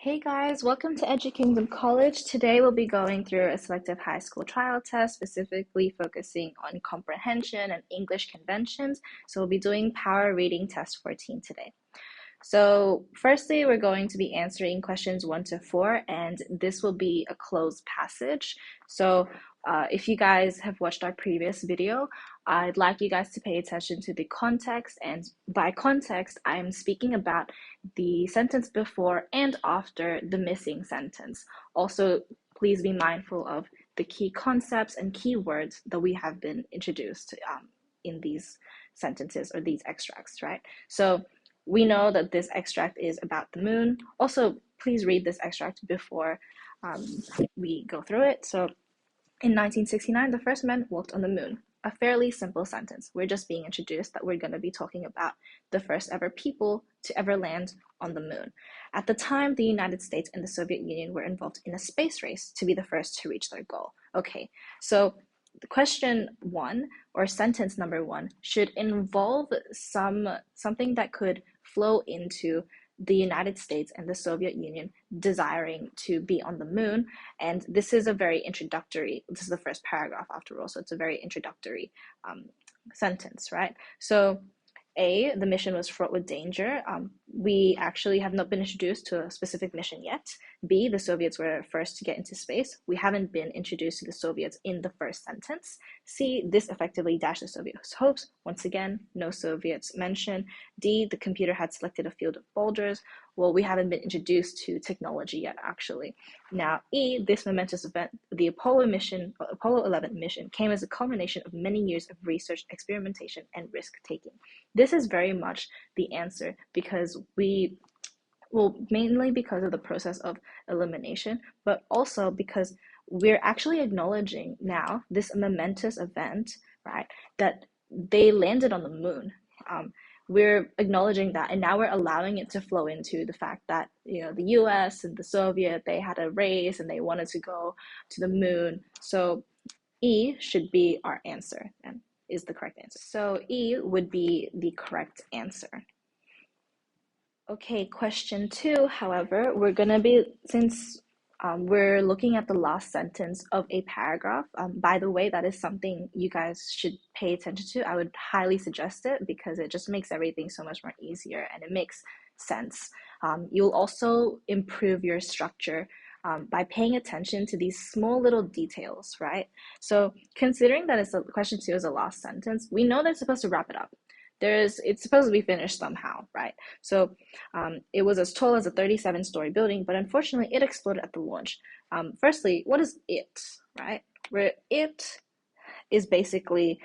Hey guys, welcome to Kingdom College. Today we'll be going through a selective high school trial test, specifically focusing on comprehension and English conventions. So we'll be doing Power Reading Test 14 today. So firstly, we're going to be answering questions 1 to 4, and this will be a closed passage. So if you guys have watched our previous video, I'd like you guys to pay attention to the context, and by context, I'm speaking about the sentence before and after the missing sentence. Also, please be mindful of the key concepts and key words that we have been introduced in these sentences or these extracts, right? So we know that this extract is about the moon. Also, please read this extract before we go through it. So, in 1969, the first man walked on the moon. A fairly simple sentence. We're just being introduced that we're going to be talking about the first ever people to ever land on the moon. At the time, the United States and the Soviet Union were involved in a space race to be the first to reach their goal. Okay, so question 1 or sentence number 1 should involve something that could flow into the United States and the Soviet Union desiring to be on the moon. And this is a very introductory, this is the first paragraph after all, so it's a very introductory sentence, right? So A, the mission was fraught with danger. We actually have not been introduced to a specific mission yet. B, the Soviets were first to get into space. We haven't been introduced to the Soviets in the first sentence. C, this effectively dashed the Soviets' hopes. Once again, no Soviets mentioned. D, the computer had selected a field of boulders. Well, we haven't been introduced to technology yet, actually. Now, E, this momentous event, the Apollo 11 mission, came as a culmination of many years of research, experimentation, and risk-taking. This is very much the answer because mainly because of the process of elimination, but also because we're actually acknowledging now this momentous event, right, that they landed on the moon. We're acknowledging that, and now we're allowing it to flow into the fact that, you know, the US and the Soviet, they had a race and they wanted to go to the moon. So E should be our answer and is the correct answer. So E would be the correct answer. Okay, question 2, however, we're gonna be, since we're looking at the last sentence of a paragraph. By the way, that is something you guys should pay attention to. I would highly suggest it because it just makes everything so much more easier and it makes sense. You'll also improve your structure by paying attention to these small little details, right? So considering that question 2 is a last sentence, we know they're supposed to wrap it up. It's supposed to be finished somehow, right? So it was as tall as a 37-story building, but unfortunately it exploded at the launch. Firstly, what is it, right? Where it is basically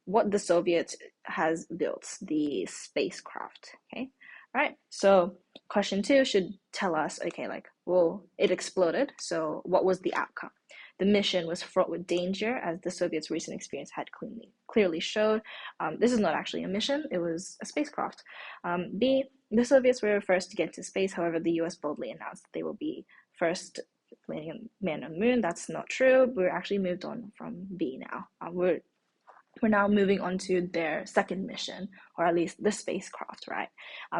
what the Soviet has built, the spacecraft, okay? Right, so question 2 should tell us, okay, like, well, it exploded, so what was the outcome? The mission was fraught with danger, as the Soviets' recent experience had clearly showed. This is not actually a mission, it was a spacecraft. B, the Soviets were first to get to space, however, the US boldly announced that they will be first landing a man on the moon. That's not true. We're actually moved on from B now. We're now moving on to their second mission, or at least the spacecraft, right?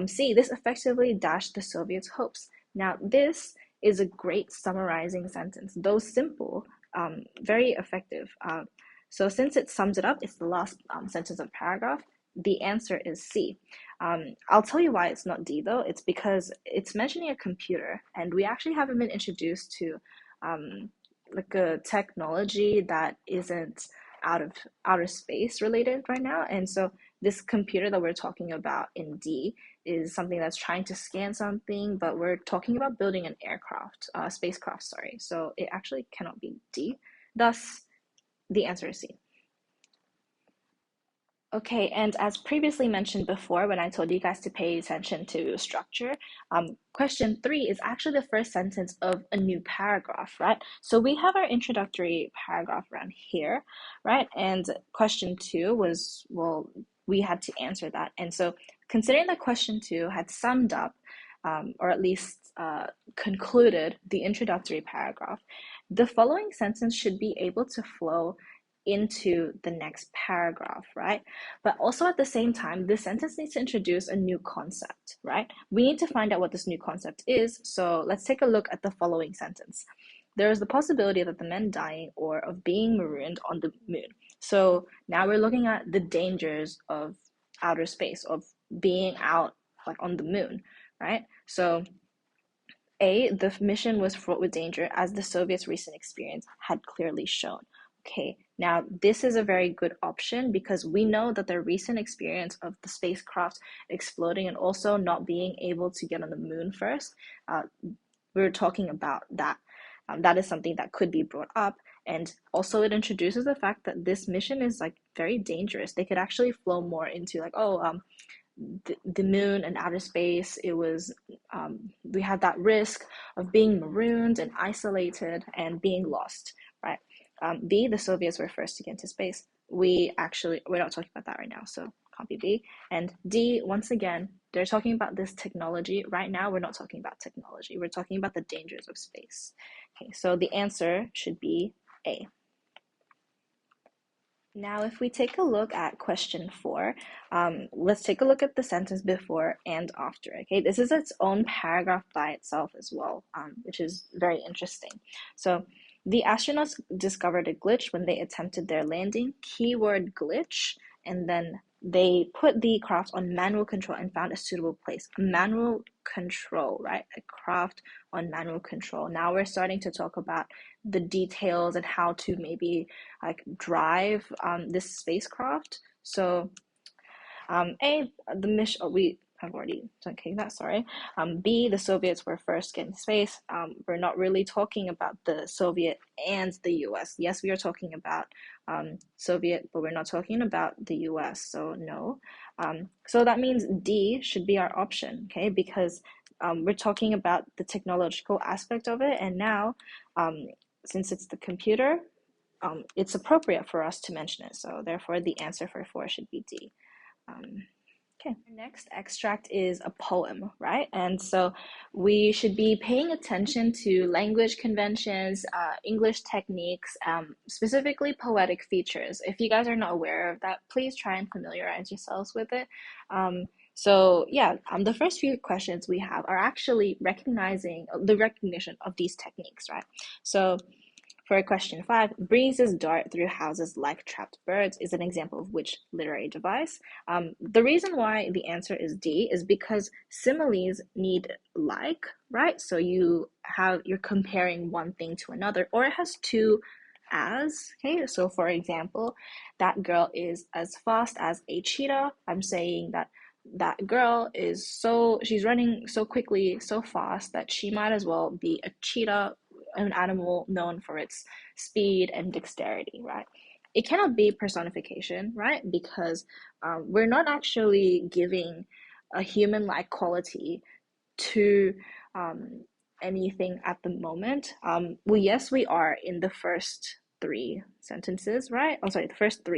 C, this effectively dashed the Soviets' hopes. Now, this is a great summarizing sentence, though simple, very effective. So since it sums it up, it's the last sentence of the paragraph. The answer is C. I'll tell you why it's not D, though. It's because it's mentioning a computer, and we actually haven't been introduced to like a technology that isn't out of outer space related right now. And so this computer that we're talking about in D is something that's trying to scan something, but we're talking about building an spacecraft, sorry. So it actually cannot be D. Thus, the answer is C. Okay, and as previously mentioned before, when I told you guys to pay attention to structure, question 3 is actually the first sentence of a new paragraph, right? So we have our introductory paragraph around here, right? And question 2 was, well, we had to answer that. And so considering that question 2 had summed up, or at least concluded the introductory paragraph, the following sentence should be able to flow into the next paragraph, right? But also at the same time, this sentence needs to introduce a new concept, right? We need to find out what this new concept is. So let's take a look at the following sentence. There is the possibility that the men dying or of being marooned on the moon. So now we're looking at the dangers of outer space, of being out like on the moon, right? So the mission was fraught with danger, as the Soviets' recent experience had clearly shown. Okay, now this is a very good option because we know that the recent experience of the spacecraft exploding and also not being able to get on the moon first, we were talking about that. That is something that could be brought up. And also, it introduces the fact that this mission is like very dangerous. They could actually flow more into like, the moon and outer space. It was we had that risk of being marooned and isolated and being lost, right? B, the Soviets were first to get into space. We're not talking about that right now, so can't be B. And D, once again, they're talking about this technology. Right now, we're not talking about technology. We're talking about the dangers of space. Okay, so the answer should be A. Now, if we take a look at question 4, let's take a look at the sentence before and after. Okay, this is its own paragraph by itself as well, which is very interesting. So, the astronauts discovered a glitch when they attempted their landing. Keyword glitch, and then they put the craft on manual control and found a suitable place. Manual control, right? A craft on manual control. Now we're starting to talk about the details and how to maybe like drive this spacecraft. So A, the mission, we have already done that, sorry. B, the Soviets were first getting space. We're not really talking about the Soviet and the US. Yes, we are talking about Soviet, but we're not talking about the US, so no. So that means D should be our option, okay? Because we're talking about the technological aspect of it, and now since it's the computer, it's appropriate for us to mention it. So therefore, the answer for 4 should be D. Okay, our next extract is a poem, right? And so we should be paying attention to language conventions, English techniques, specifically poetic features. If you guys are not aware of that, please try and familiarize yourselves with it. The first few questions we have are actually recognizing the recognition of these techniques, right? So for question 5, breezes dart through houses like trapped birds is an example of which literary device? The reason why the answer is D is because similes need like, right? So you're comparing one thing to another, or it has two as, okay? So for example, that girl is as fast as a cheetah. I'm saying that girl she's running so quickly, so fast that she might as well be a cheetah, an animal known for its speed and dexterity, right? It cannot be personification, right? Because we're not actually giving a human-like quality to anything at the moment. Yes, we are in the first 3 sentences, right? Oh, sorry, the first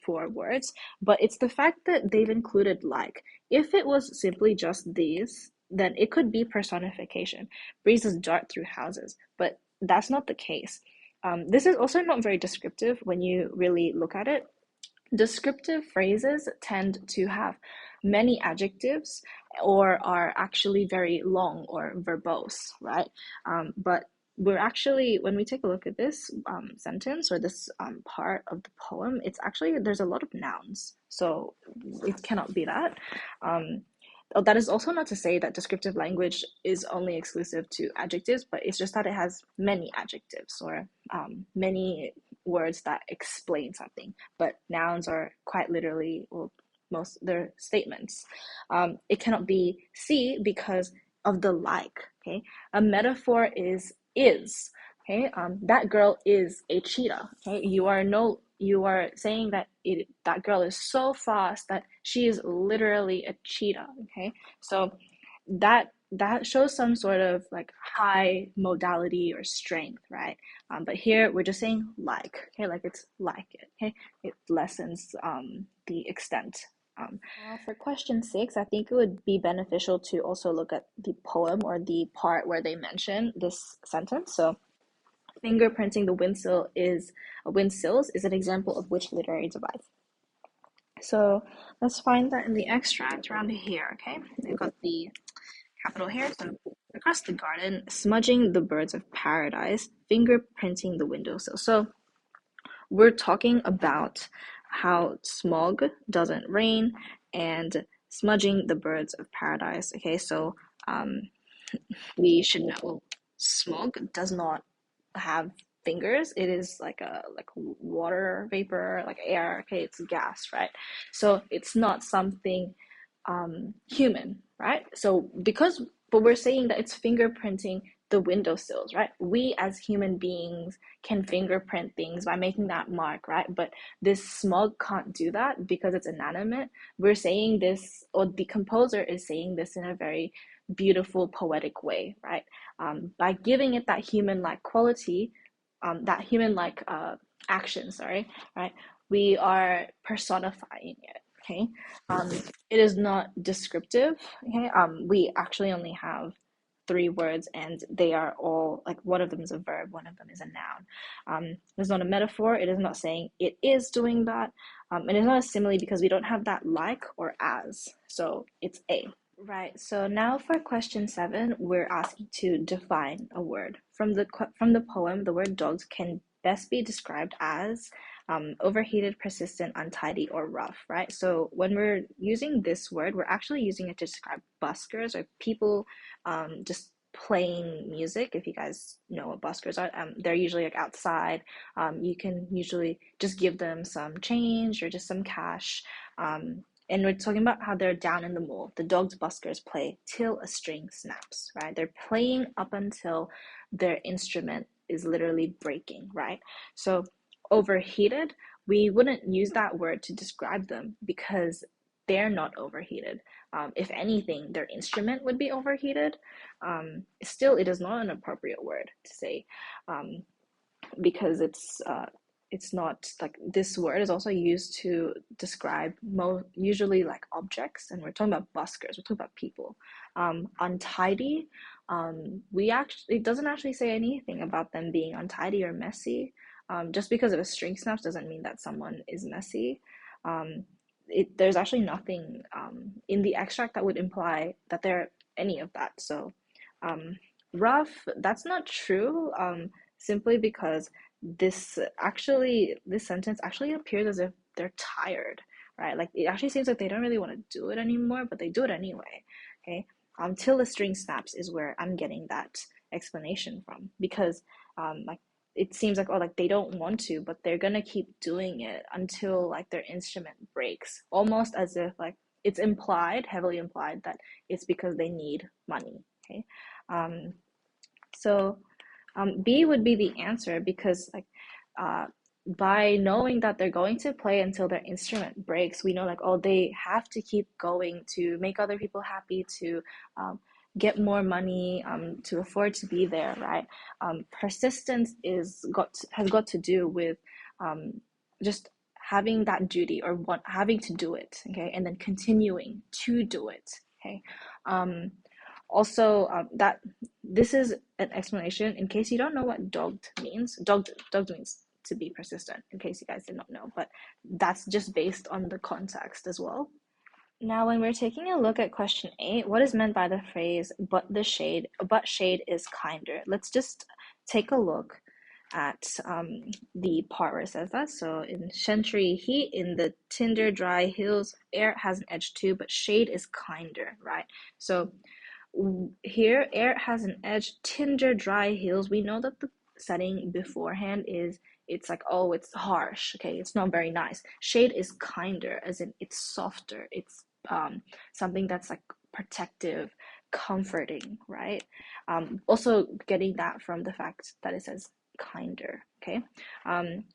4 words, but it's the fact that they've included like. If it was simply just these, then it could be personification. Breezes dart through houses, but that's not the case. This is also not very descriptive when you really look at it. Descriptive phrases tend to have many adjectives or are actually very long or verbose, right? But we're actually, when we take a look at this sentence or this part of the poem, there's a lot of nouns. So it cannot be that. That is also not to say that descriptive language is only exclusive to adjectives, but it's just that it has many adjectives or many words that explain something. But nouns are quite literally, well, most they're statements. It cannot be C because of the like. Okay, a metaphor is. Okay, that girl is a cheetah. Okay, you are saying that that girl is so fast that she is literally a cheetah. Okay, so that shows some sort of like high modality or strength, right? But here we're just saying like, okay, like it's like it. Okay, it lessens the extent. Now for question 6, I think it would be beneficial to also look at the poem or the part where they mention this sentence. So Fingerprinting the windsills is an example of which literary device? So let's find that in the extract around here, okay? We've got the capital here. So across the garden, smudging the birds of paradise, fingerprinting the windowsill. So we're talking about how smog doesn't rain and smudging the birds of paradise. Okay, so um, we should know smog does not have fingers. It is like water vapor, like air. Okay, it's gas, right? So it's not something human, right? So but we're saying that it's fingerprinting the windowsills, right? We as human beings can fingerprint things by making that mark, right? But this smog can't do that because it's inanimate. We're saying this, or the composer is saying this in a very beautiful, poetic way, right? By giving it that human-like quality, that human-like action, sorry, right? We are personifying it, okay? Um, it is not descriptive, okay? We actually only have three words and they are all like one of them is a verb, one of them is a noun. It's not a metaphor, it is not saying it is doing that, and it's not a simile because we don't have that like or as, so it's a. Right, so now for question 7, we're asking to define a word. From the poem, the word dogs can best be described as overheated, persistent, untidy, or rough, right? So when we're using this word, we're actually using it to describe buskers or people just playing music. If you guys know what buskers are, they're usually like outside. You can usually just give them some change or just some cash. And we're talking about how they're down in the mole. The dogs buskers play till a string snaps, right? They're playing up until their instrument is literally breaking, right? So overheated, we wouldn't use that word to describe them because they're not overheated. If anything, their instrument would be overheated. Still, it is not an appropriate word to say. Because it's not like this word is also used to describe usually like objects, and we're talking about buskers, we're talking about people. Untidy, we actually it doesn't actually say anything about them being untidy or messy. Just because of a string snaps doesn't mean that someone is messy. um, there's actually nothing in the extract that would imply that they're any of that. So um, rough, that's not true. Simply because this sentence actually appears as if they're tired, right? Like it actually seems like they don't really want to do it anymore, but they do it anyway. Okay. Till the string snaps is where I'm getting that explanation from, because like it seems like, oh, like they don't want to, but they're gonna keep doing it until like their instrument breaks, almost as if like it's implied, heavily implied, that it's because they need money. Okay. um so B would be the answer because like uh, by knowing that they're going to play until their instrument breaks, we know like, oh, they have to keep going to make other people happy, to get more money, to afford to be there, right? Persistence has got to do with um, just having that duty or having to do it, okay, and then continuing to do it, okay. Um, Also, that this is an explanation in case you don't know what dogged means. Dogged means to be persistent, in case you guys did not know, but that's just based on the context as well. Now, when we're taking a look at question 8, what is meant by the phrase but shade is kinder? Let's just take a look at the part where it says that. So in Shentry heat, in the tinder dry hills, air has an edge too, but shade is kinder, right? So here, air has an edge, tinder dry hills. We know that the setting beforehand is it's like, oh, it's harsh, okay, it's not very nice. Shade is kinder, as in it's softer, it's something that's like protective, comforting, right? Also getting that from the fact that it says kinder, okay.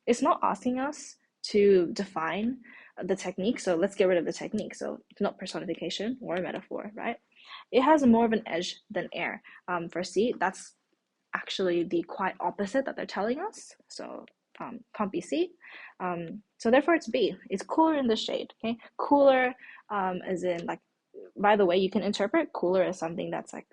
It's not asking us to define the technique, so let's get rid of the technique. So it's not personification or a metaphor, right? It has more of an edge than air. For C, that's actually the quite opposite that they're telling us. So can't be C. So therefore it's B. It's cooler in the shade. Okay, cooler, as in like. By the way, you can interpret cooler as something that's like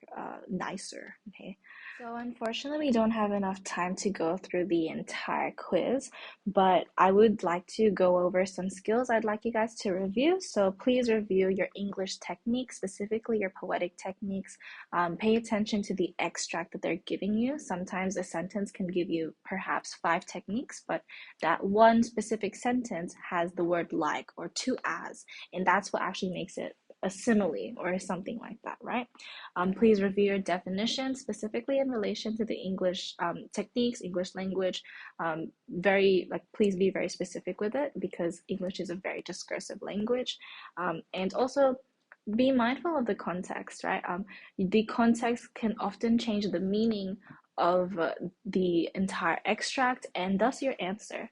nicer. Okay. So unfortunately, we don't have enough time to go through the entire quiz, but I would like to go over some skills I'd like you guys to review. So please review your English techniques, specifically your poetic techniques. Pay attention to the extract that they're giving you. Sometimes a sentence can give you perhaps 5 techniques, but that one specific sentence has the word like or to as, and that's what actually makes it a simile or something like that, right? Please review your definition specifically in relation to the English techniques, English language. Please be very specific with it because English is a very discursive language. And also be mindful of the context, right? The context can often change the meaning of the entire extract and thus your answer.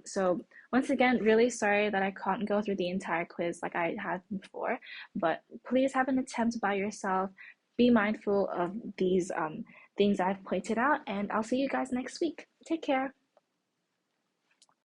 So once again, really sorry that I can't go through the entire quiz like I had before, but please have an attempt by yourself. Be mindful of these things I've pointed out, and I'll see you guys next week. Take care.